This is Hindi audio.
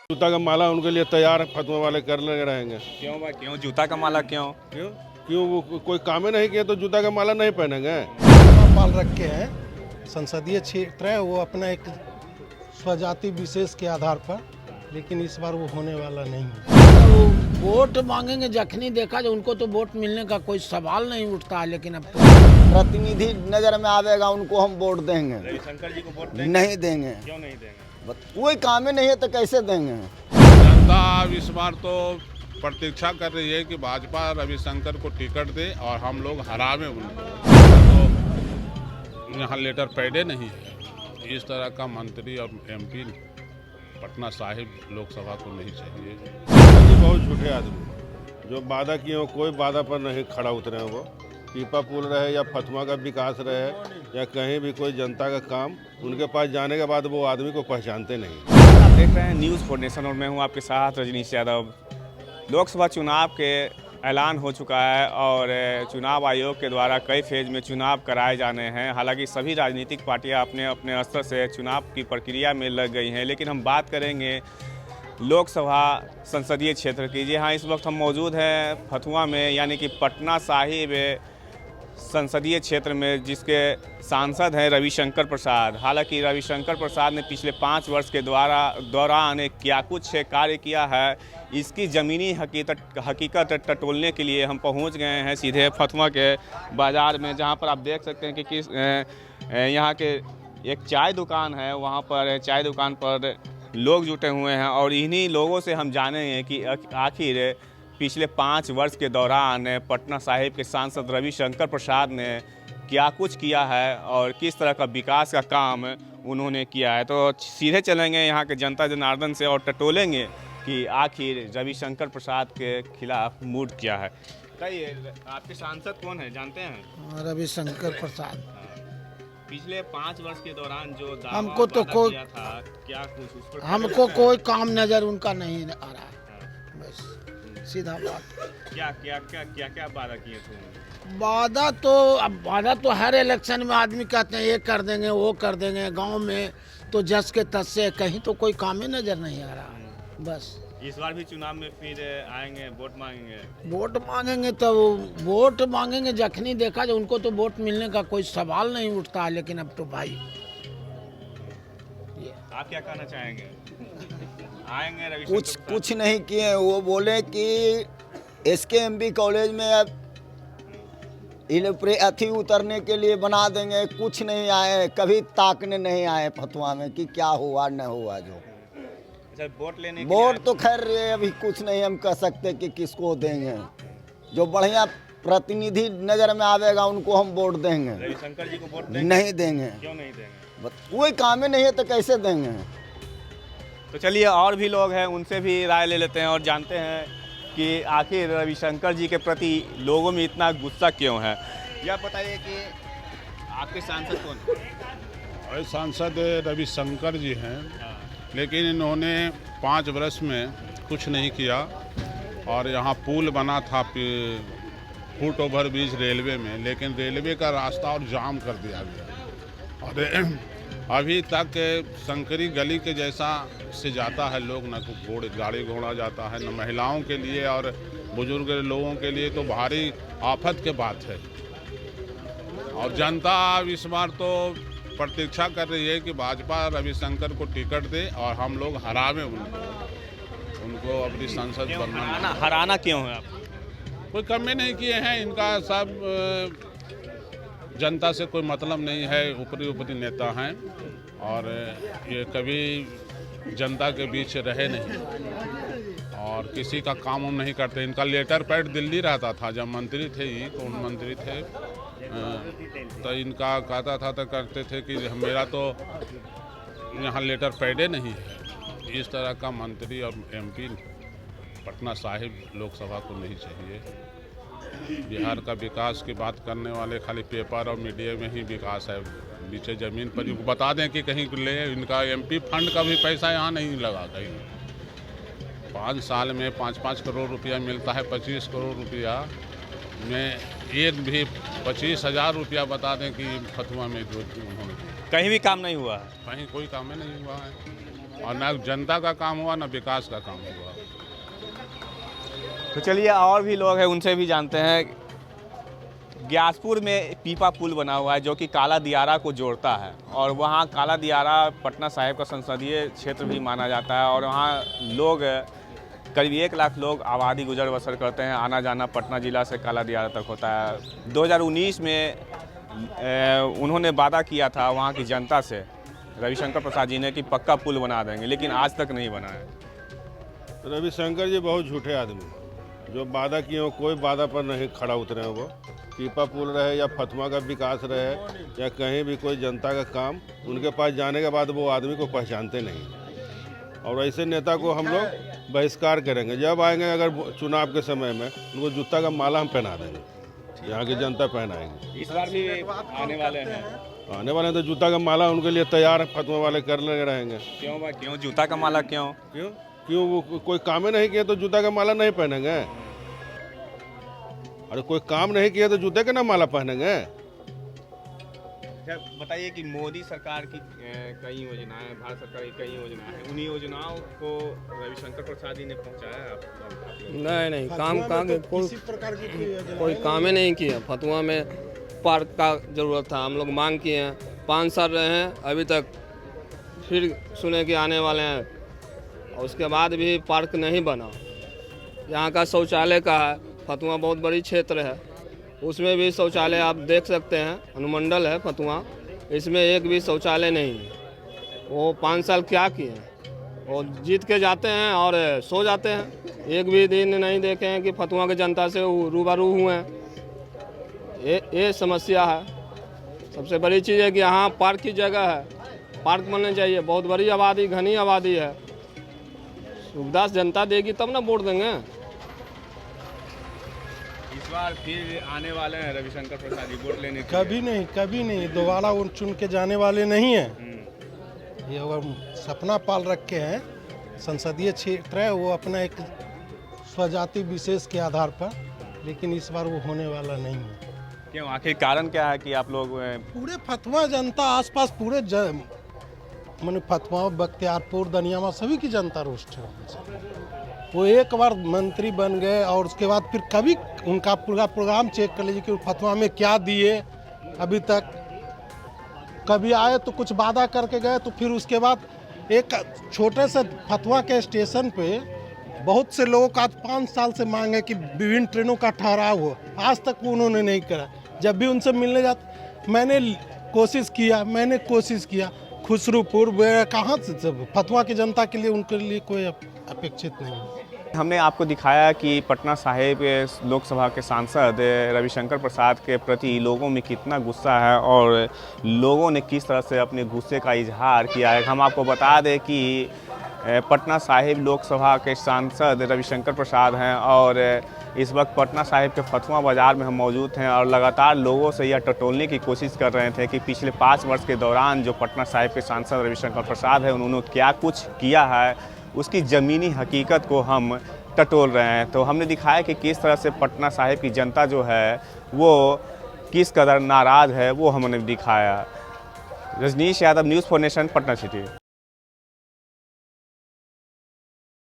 जूता का माला उनके लिए तैयार फतवा वाले कर लगे रहेंगे। क्यों भाई, क्यों जूता का माला क्यों? क्यों क्यों वो कोई काम ही नहीं किया तो जूता का माला नहीं पहनेंगे। पाल रखे हैं, संसदीय क्षेत्र है, वो अपना एक स्वजाति विशेष के आधार पर, लेकिन इस बार वो होने वाला नहीं है। वो वोट मांगेंगे, जखनी देखा जो उनको तो वोट मिलने का कोई सवाल नहीं उठता है, लेकिन अब तो प्रतिनिधि नजर में आवेगा उनको हम वोट देंगे। रविशंकर जी को वोट नहीं देंगे। क्यों नहीं देंगे? कोई काम ही नहीं है तो कैसे देंगे। जनता अब इस बार तो प्रतीक्षा कर रही है कि भाजपा रविशंकर को टिकट दे और हम लोग हरावे उनको। तो यहाँ लेटर पैडे नहीं है। इस तरह का मंत्री और एमपी पटना साहिब लोकसभा को नहीं चाहिए। ये बहुत झूठे आदमी जो वादा किए हो, कोई वादा पर नहीं खड़ा उतरे हैं। वो पीपा पुल रहे या फतवा का विकास रहे या कहीं भी कोई जनता का काम, उनके पास जाने के बाद वो आदमी को पहचानते नहीं। आप देख रहे हैं न्यूज़ 4 नेशन और मैं हूं आपके साथ रजनीश यादव। लोकसभा चुनाव के ऐलान हो चुका है और चुनाव आयोग के द्वारा कई फेज में चुनाव कराए जाने हैं। हालांकि सभी राजनीतिक पार्टियां अपने अपने स्तर से चुनाव की प्रक्रिया में लग गई हैं, लेकिन हम बात करेंगे लोकसभा संसदीय क्षेत्र की। जी हाँ, इस वक्त हम मौजूद हैं फतुआ में, यानी कि पटना साहिब संसदीय क्षेत्र में, जिसके सांसद हैं रविशंकर प्रसाद। हालांकि रविशंकर प्रसाद ने पिछले 5 वर्ष के दौरान क्या कुछ कार्य किया है, इसकी ज़मीनी हकीकत टटोलने के लिए हम पहुंच गए हैं सीधे फतुआ के बाज़ार में, जहां पर आप देख सकते हैं कि किस यहाँ के एक चाय दुकान है, वहां पर चाय दुकान पर लोग जुटे हुए हैं और इन्हीं लोगों से हम जानेंगे कि आखिर पिछले 5 वर्ष के दौरान पटना साहिब के सांसद रविशंकर प्रसाद ने क्या कुछ किया है और किस तरह का विकास का काम उन्होंने किया है। तो सीधे चलेंगे यहाँ के जनता जनार्दन से और टटोलेंगे कि आखिर रविशंकर प्रसाद के खिलाफ मूड क्या है। कहिए, आपके सांसद कौन है, जानते हैं? रविशंकर प्रसाद। पिछले 5 वर्ष के दौरान जो हमको तो कोई किया था, क्या कुछ उस पर हमको कोई काम नजर उनका नहीं आ रहा है, बस सीधा बात। क्या वादा किए थे? वादा तो हर इलेक्शन में आदमी कहते हैं ये कर देंगे वो कर देंगे, गांव में तो जस के तस से, कहीं तो कोई काम ही नजर नहीं आ रहा है। बस इस बार भी चुनाव में फिर आएंगे, वोट मांगेंगे। वोट मांगेंगे, जखनी देखा जो उनको तो वोट मिलने का कोई सवाल नहीं उठता है, लेकिन अब तो भाई आप क्या कहना चाहेंगे? आएंगे रविशंकर? कुछ नहीं किए। वो बोले कि SKMB कॉलेज में अब अथी उतरने के लिए बना देंगे। कुछ नहीं आए, कभी ताकने नहीं आए फतुआ में कि क्या हुआ न हुआ। जो वोट लेने वोट तो खैर अभी कुछ नहीं हम कह सकते कि किसको देंगे। जो बढ़िया प्रतिनिधि नजर में आवेगा उनको हम वोट देंगे। रविशंकर जी को वोट देंगे? नहीं देंगे। क्यों नहीं देंगे? कोई काम ही नहीं है तो कैसे देंगे। तो चलिए, और भी लोग हैं, उनसे भी राय ले लेते हैं और जानते हैं कि आखिर रविशंकर जी के प्रति लोगों में इतना गुस्सा क्यों है। यह बताइए कि आपके सांसद कौन है? सांसद रविशंकर जी हैं, लेकिन इन्होंने 5 वर्ष में कुछ नहीं किया। और यहाँ पुल बना था फुट ओवर ब्रिज रेलवे में, लेकिन रेलवे का रास्ता और जाम कर दिया गया। और अभी तक संकरी गली के जैसा से जाता है लोग, न तो गाड़ी घोड़ा जाता है, न महिलाओं के लिए और बुजुर्ग लोगों के लिए तो भारी आफत के बात है। और जनता इस बार तो प्रतीक्षा कर रही है कि भाजपा रविशंकर को टिकट दे और हम लोग हरावे उनको अपनी संसद बनना। हराना क्यों है? आप कोई कमी नहीं किए हैं, इनका सब जनता से कोई मतलब नहीं है, ऊपरी नेता हैं और ये कभी जनता के बीच रहे नहीं और किसी का काम नहीं करते। इनका लेटर पैड दिल्ली रहता था जब मंत्री थे, ये कौन मंत्री थे, तो इनका कहता था तो करते थे कि मेरा तो यहाँ लेटर पैडे नहीं है। इस तरह का मंत्री और एमपी पटना साहिब लोकसभा को नहीं चाहिए। बिहार का विकास की बात करने वाले खाली पेपर और मीडिया में ही विकास है, नीचे ज़मीन पर बता दें कि कहीं ले। इनका एमपी फंड का भी पैसा यहाँ नहीं लगा कहीं। 5 साल में 5-5 करोड़ रुपया मिलता है। 25 करोड़ रुपया में एक भी 25,000 रुपया बता दें कि फतुआ में जो उन्होंने कहीं भी काम नहीं हुआ है? कहीं कोई काम ही नहीं हुआ है। और ना जनता का काम हुआ ना विकास का काम हुआ। तो चलिए और भी लोग हैं उनसे भी जानते हैं। ग्यासपुर में पीपा पुल बना हुआ है जो कि काला दियारा को जोड़ता है और वहाँ काला दियारा पटना साहिब का संसदीय क्षेत्र भी माना जाता है और वहाँ लोग करीब 1 लाख लोग आबादी गुजर बसर करते हैं। आना जाना पटना ज़िला से काला दियारा तक होता है। 2019 में उन्होंने वादा किया था वहाँ की जनता से, रविशंकर प्रसाद जी ने, कि पक्का पुल बना देंगे, लेकिन आज तक नहीं बना है। रविशंकर जी बहुत झूठे आदमी, जो वादा किए हो कोई वादा पर नहीं खड़ा उतरे हैं। वो पीपा पुल रहे या फतवा का विकास रहे या कहीं भी कोई जनता का काम, उनके पास जाने के बाद वो आदमी को पहचानते नहीं। और ऐसे नेता को हम लोग बहिष्कार करेंगे। जब आएंगे अगर चुनाव के समय में, उनको जूता का माला हम पहना देंगे, यहाँ की जनता पहनाएंगे। इस बार भी आने वाले हैं तो जूता का माला उनके लिए तैयार फतवा वाले कर लगे रहेंगे। क्यों जूता का माला क्यों? वो कोई काम ही नहीं किया तो जूता का माला नहीं पहनेंगे? अरे कोई काम नहीं किया तो जूते का ना माला पहनेंगे? बताइए कि मोदी सरकार की कई योजनाएं, भारत सरकार की कई योजनाएं हैं, उन्हीं योजनाओं को रविशंकर प्रसाद जी ने पहुंचाया है आप? नहीं काम किसी प्रकार की कोई काम ही नहीं किया। फतुआ में पार्क का ज़रूरत था, हम लोग मांग किए हैं, 5 साल रहे हैं, अभी तक फिर सुने कि आने वाले हैं और उसके बाद भी पार्क नहीं बना। यहाँ का शौचालय का है, फतुआ बहुत बड़ी क्षेत्र है, उसमें भी शौचालय आप देख सकते हैं, अनुमंडल है फतुआ, इसमें एक भी शौचालय नहीं है। वो 5 साल क्या किए हैं, वो जीत के जाते हैं और सो जाते हैं, एक भी दिन नहीं देखे हैं कि फतुआ की जनता से रूबरू हुए हैं। ये समस्या है। सबसे बड़ी चीज़ है कि यहाँ पार्क की जगह है, पार्क बनने चाहिए, बहुत बड़ी आबादी, घनी आबादी है, सुविधा जनता देगी तब ना वोट देंगे। इस बार फिर आने वाले हैं रविशंकर प्रसाद जी वोट लेने? कभी नहीं दोबारा वो चुन के जाने वाले नहीं हैं। ये अगर सपना पाल रखे हैं, संसदीय क्षेत्र है, वो अपना एक स्वजाति विशेष के आधार पर, लेकिन इस बार वो होने वाला नहीं है। क्यों, आखिर कारण क्या है कि आप लोग? पूरे फतवा जनता आसपास पूरे मैंने फतवा, बख्तियारपुर, दनियामा सभी की जनता रुष्ट है। वो एक बार मंत्री बन गए और उसके बाद फिर कभी उनका पूरा प्रोग्राम चेक कर लीजिए कि फतवा में क्या दिए अभी तक। कभी आए तो कुछ वादा करके गए, तो फिर उसके बाद एक छोटे से फतवा के स्टेशन पे बहुत से लोगों का 5 साल से मांग है कि विभिन्न ट्रेनों का ठहराव हो, आज तक वो उन्होंने नहीं करा। जब भी उनसे मिलने जाते, मैंने कोशिश किया, खुसरूपुर कहाँ से फतवा की जनता के लिए, उनके लिए कोई अपेक्षित नहीं है। हमने आपको दिखाया कि पटना साहिब लोकसभा के सांसद रविशंकर प्रसाद के प्रति लोगों में कितना गुस्सा है और लोगों ने किस तरह से अपने गुस्से का इजहार किया है। हम आपको बता दें कि पटना साहिब लोकसभा के सांसद रविशंकर प्रसाद हैं और इस वक्त पटना साहिब के फतवा बाज़ार में हम मौजूद हैं और लगातार लोगों से यह टटोलने की कोशिश कर रहे थे कि पिछले 5 वर्ष के दौरान जो पटना साहिब के सांसद रविशंकर प्रसाद हैं उन्होंने क्या कुछ किया है, उसकी ज़मीनी हकीकत को हम टटोल रहे हैं। तो हमने दिखाया कि किस तरह से पटना साहिब की जनता जो है वो किस कदर नाराज़ है, वो हमने दिखाया। Rajneesh Yadav, news 4 nation, Patna city.